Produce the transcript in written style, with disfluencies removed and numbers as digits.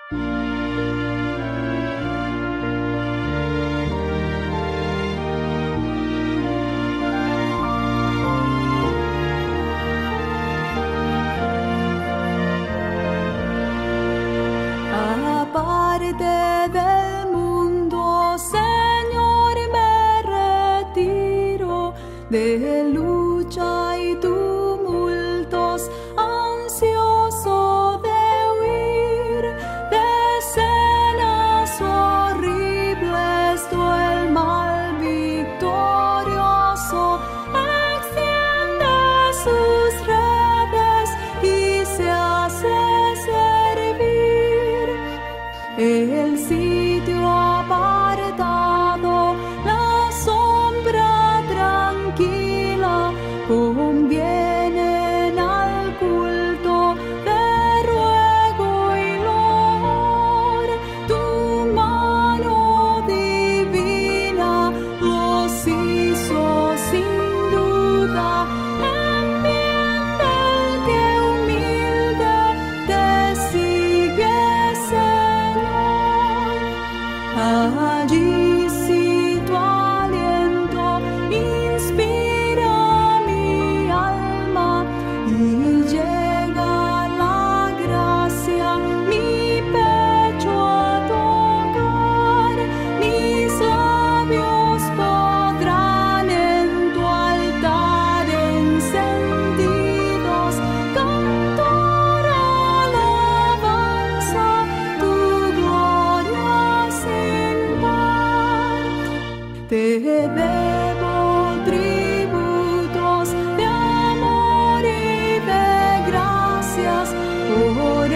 Aparte del mundo, Señor, me retiro de lucha y tumultos, ansioso de huir de escenas horribles. Tú, el mal victorioso, extiende sus redes y se hace servir. El sitio apartado, la sombra tranquila, convienen al culto de ruego y loor. Tu mano divina los hizo sin duda, en bien del que humilde te sigue, Señor. Allí sí tu aliento inspira mi alma y llega la gracia mi pecho a tocar. Mis labios podrán en tu altar encendidos cantar alabanza, tu gloria sin par. Te debo tributos de amor y de gracias por